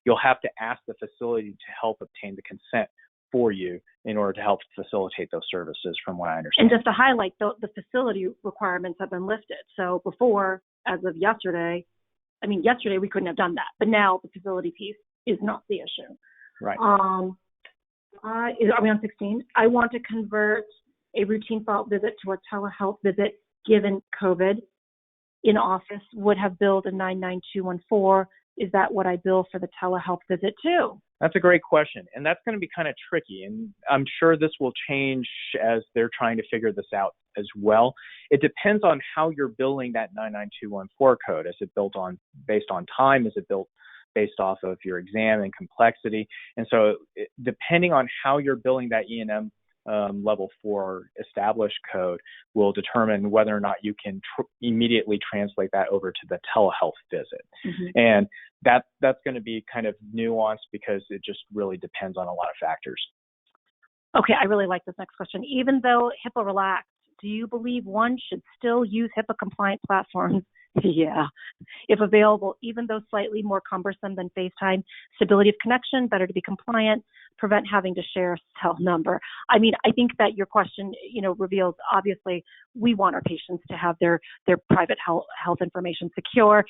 you'll have to ask the facility to help obtain the consent for you in order to help facilitate those services, from what I understand. And just to highlight, the facility requirements have been lifted. So before, as of yesterday, yesterday we couldn't have done that, but now the facility piece is not the issue. Right. Are we on 16? I want to convert a routine follow-up visit to a telehealth visit given COVID. In office would have billed a 99214. Is that what I bill for the telehealth visit too? That's a great question, and that's going to be kind of tricky, and I'm sure this will change as they're trying to figure this out as well. It depends on how you're billing that 99214 code. Is it built based on time? Is it built based off of your exam and complexity? And so depending on how you're billing that E&M level 4 established code will determine whether or not you can immediately translate that over to the telehealth visit. Mm-hmm. And that's going to be kind of nuanced because it just really depends on a lot of factors. Okay, I really like this next question. Even though HIPAA relaxed, do you believe one should still use HIPAA compliant platforms? Yeah, if available, even though slightly more cumbersome than FaceTime, stability of connection, better to be compliant, prevent having to share a cell number. I think that your question, reveals, obviously, we want our patients to have their private health information secure.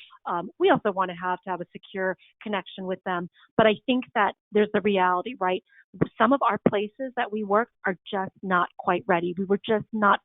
We also want to have a secure connection with them. But I think that there's the reality, right? Some of our places that we work are just not quite ready. We were just not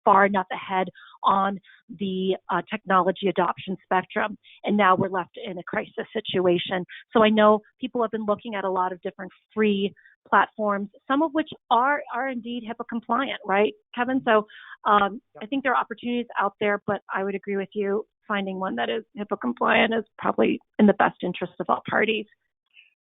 far enough ahead on the technology adoption spectrum, and now we're left in a crisis situation. So I know people have been looking at a lot of different free platforms, some of which are indeed HIPAA compliant, right, Kevin? So I think there are opportunities out there, but I would agree with you, finding one that is HIPAA compliant is probably in the best interest of all parties.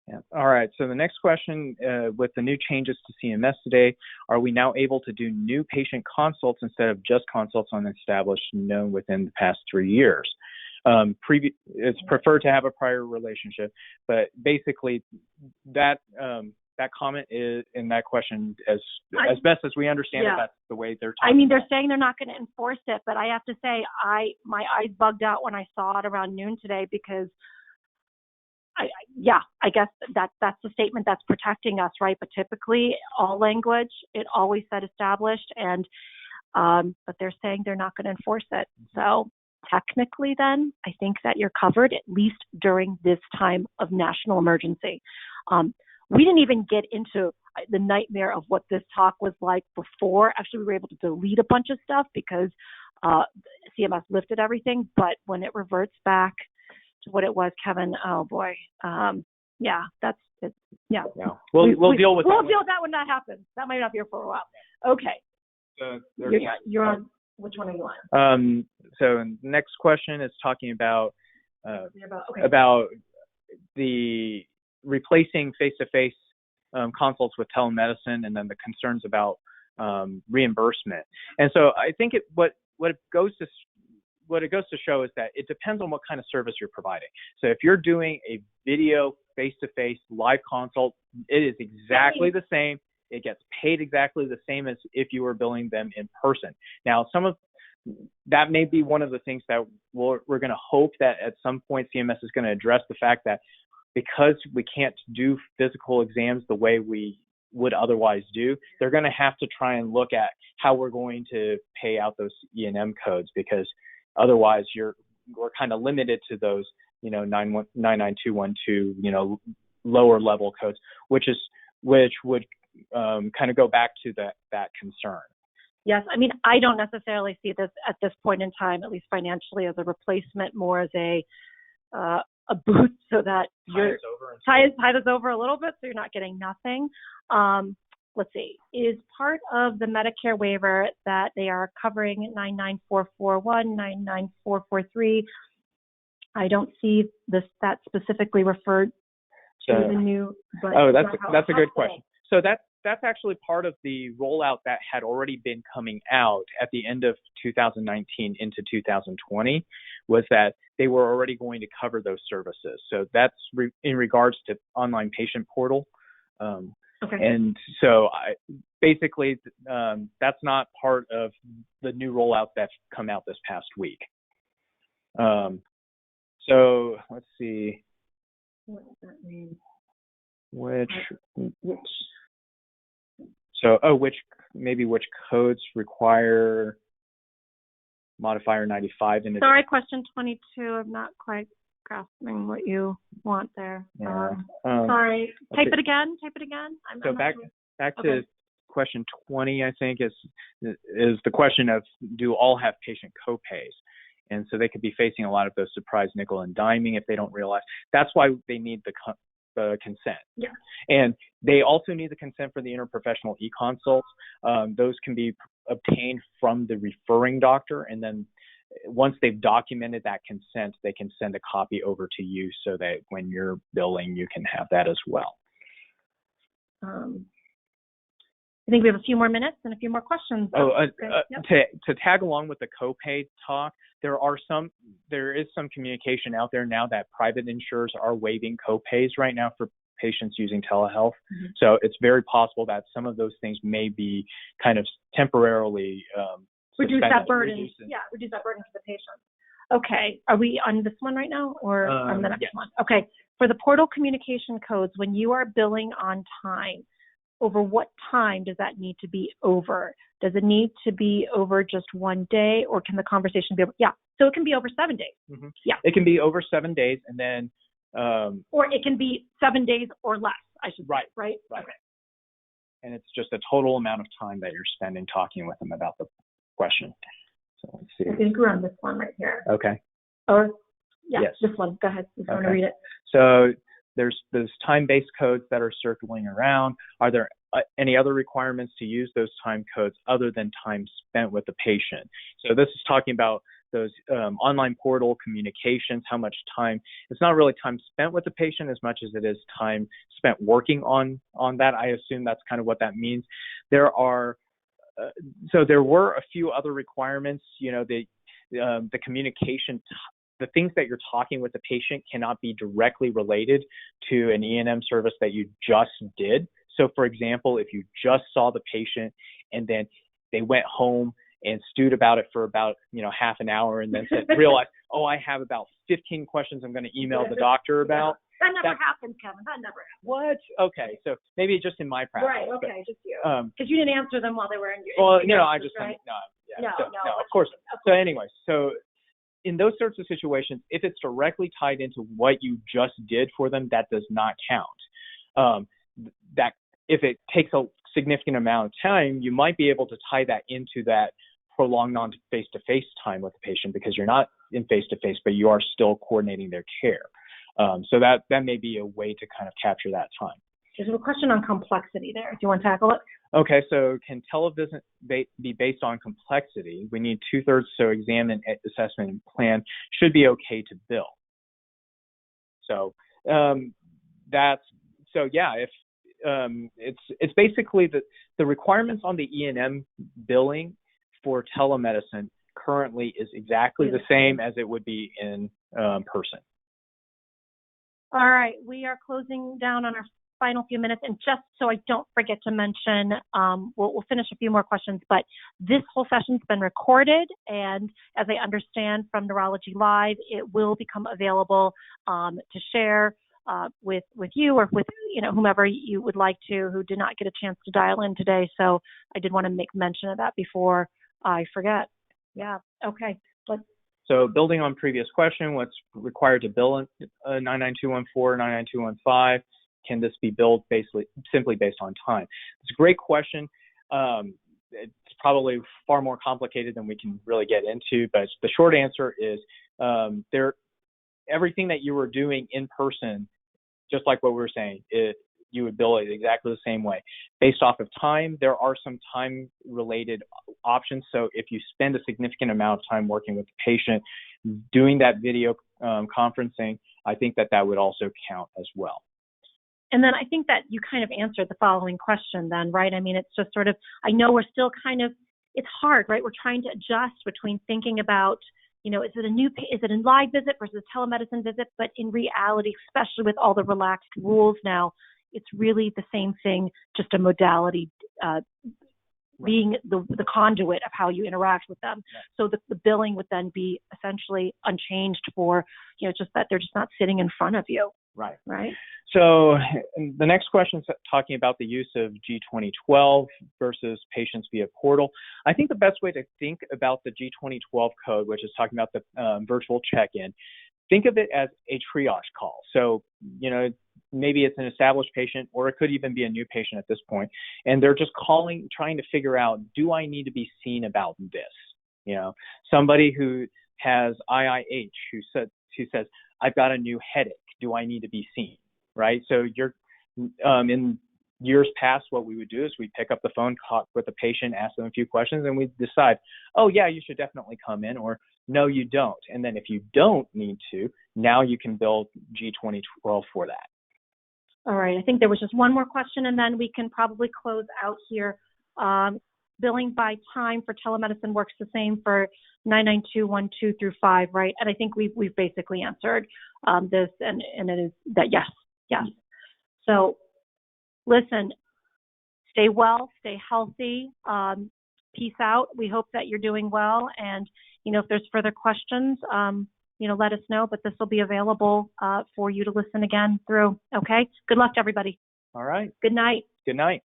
Yeah. All right. So the next question, with the new changes to CMS today, are we now able to do new patient consults instead of just consults on established known within the past 3 years? It's preferred to have a prior relationship, but basically that comment is in that question, as best as we understand it, that's the way they're talking. They're saying they're not going to enforce it, but I have to say, my eyes bugged out when I saw it around noon today because I guess that's the statement that's protecting us, right? But typically, all language, it always said established, and but they're saying they're not going to enforce it. So technically, then I think that you're covered at least during this time of national emergency. We didn't even get into the nightmare of what this talk was like before. Actually, we were able to delete a bunch of stuff because CMS lifted everything. But when it reverts back to what it was, Kevin, oh boy, that's it. Yeah. We'll deal with that. We'll deal with that when that happens. That might not be here for a while. Okay. You're on. Which one are you on? So next question is talking about the replacing face-to-face consults with telemedicine, and then the concerns about reimbursement. And so I think what it goes to what it goes to show is that it depends on what kind of service you're providing. So if you're doing a video face-to-face live consult, it is exactly the same. It gets paid exactly the same as if you were billing them in person. Now, that may be one of the things that we're going to hope that at some point CMS is going to address the fact that because we can't do physical exams the way we would otherwise do, they're going to have to try and look at how we're going to pay out those E&M codes, because otherwise we're kind of limited to those, 99212, lower level codes, which would kind of go back to that concern. Yes, I mean, I don't necessarily see this at this point in time, at least financially, as a replacement, more as a boost so that you're tie this over a little bit so you're not getting nothing. Let's see, is part of the Medicare waiver that they are covering 99441, 99443. I don't see that specifically referred to the new. But that's a good question. So that's actually part of the rollout that had already been coming out at the end of 2019 into 2020, was that they were already going to cover those services. So that's in regards to online patient portal. Okay. And so basically that's not part of the new rollout that's come out this past week. So let's see. What does that mean? Which codes require modifier 95 in it? Sorry, question 22. I'm not quite grasping what you want there. Yeah. Sorry. Type it again. So back to question 20, I think, is the question of, do all have patient copays? And so they could be facing a lot of those surprise nickel and diming if they don't realize. That's why they need the consent. Yeah. And they also need the consent for the interprofessional e-consults. Those can be obtained from the referring doctor, and then once they've documented that consent, they can send a copy over to you so that when you're billing, you can have that as well. I think we have a few more minutes and a few more questions. To tag along with the copay talk, there is some communication out there now that private insurers are waiving copays right now for patients using telehealth. Mm-hmm. So it's very possible that some of those things may be kind of temporarily reduce that burden. Reduce that burden for the patient. Okay, are we on this one right now or on the next one? Okay, for the portal communication codes, when you are billing on time, over what time does that need to be over? Does it need to be over just one day, or can the conversation be over? Yeah, so it can be over 7 days. Mm-hmm. Yeah, it can be over 7 days, and then or it can be 7 days or less, I should say. Right. Okay. And it's just a total amount of time that you're spending talking with them about the question. So let's see. I think we're on this one right here. Okay. Yes. This one. Go ahead. If you want to read it. So there's time-based codes that are circling around. Are there any other requirements to use those time codes other than time spent with the patient? So this is talking about those online portal communications, how much time. It's not really time spent with the patient as much as it is time spent working on that. I assume that's kind of what that means. There were a few other requirements. The communication. The things that you're talking with the patient cannot be directly related to an E&M service that you just did. So, for example, if you just saw the patient and then they went home and stewed about it for about half an hour and then realized, I have about 15 questions I'm going to email the doctor about. That never happens, Kevin. That never happens. What? Okay, so maybe just in my practice. Right. Okay, just you. Because you didn't answer them while they were in your. Well, I just right? No, of course. So anyway, in those sorts of situations, if it's directly tied into what you just did for them, that does not count. That if it takes a significant amount of time, you might be able to tie that into that prolonged non-face-to-face time with the patient because you're not in face-to-face, but you are still coordinating their care. So that may be a way to kind of capture that time. There's a question on complexity there. Do you want to tackle it? Okay, so can televisit be based on complexity? We need 2/3, so exam and assessment and plan should be okay to bill. So if it's basically the requirements on the E&M billing for telemedicine currently is exactly the same as it would be in person. All right, we are closing down on our final few minutes, and just so I don't forget to mention, we'll finish a few more questions, but this whole session's been recorded, and as I understand from NeurologyLive, it will become available to share with you or with whomever you would like to, who did not get a chance to dial in today. So I did want to make mention of that before I forget. Yeah. Okay. So building on previous question, what's required to bill 99214, 99215? Can this be billed simply based on time? It's a great question. It's probably far more complicated than we can really get into, but the short answer is everything that you were doing in person, just like what we were saying, you would bill it exactly the same way. Based off of time, there are some time-related options. So if you spend a significant amount of time working with the patient, doing that video conferencing, I think that would also count as well. And then I think that you kind of answered the following question then, right? I mean, it's just sort of, I know we're still kind of, it's hard, right? We're trying to adjust between thinking about, is it a live visit versus a telemedicine visit? But in reality, especially with all the relaxed rules now, it's really the same thing, just a modality being the conduit of how you interact with them. So the billing would then be essentially unchanged for, just that they're just not sitting in front of you. Right. So the next question is talking about the use of G2012 versus patients via portal. I think the best way to think about the G2012 code, which is talking about the virtual check-in, think of it as a triage call. So, maybe it's an established patient, or it could even be a new patient at this point, and they're just trying to figure out, do I need to be seen about this? Somebody who has IIH who says, I've got a new headache. Do I need to be seen? Right? So you're in years past, what we would do is we pick up the phone, talk with the patient, ask them a few questions, and we decide, oh yeah, you should definitely come in, or no, you don't. And then if you don't need to, now you can bill G2012 for that. All right. I think there was just one more question, and then we can probably close out here. Billing by time for telemedicine works the same for 99212 through 5, right? And I think we've basically answered this, and it is that yes. So listen, stay well, stay healthy, peace out. We hope that you're doing well, and if there's further questions, let us know, but this will be available for you to listen again through. Okay. Good luck to everybody. All right. Good night. Good night.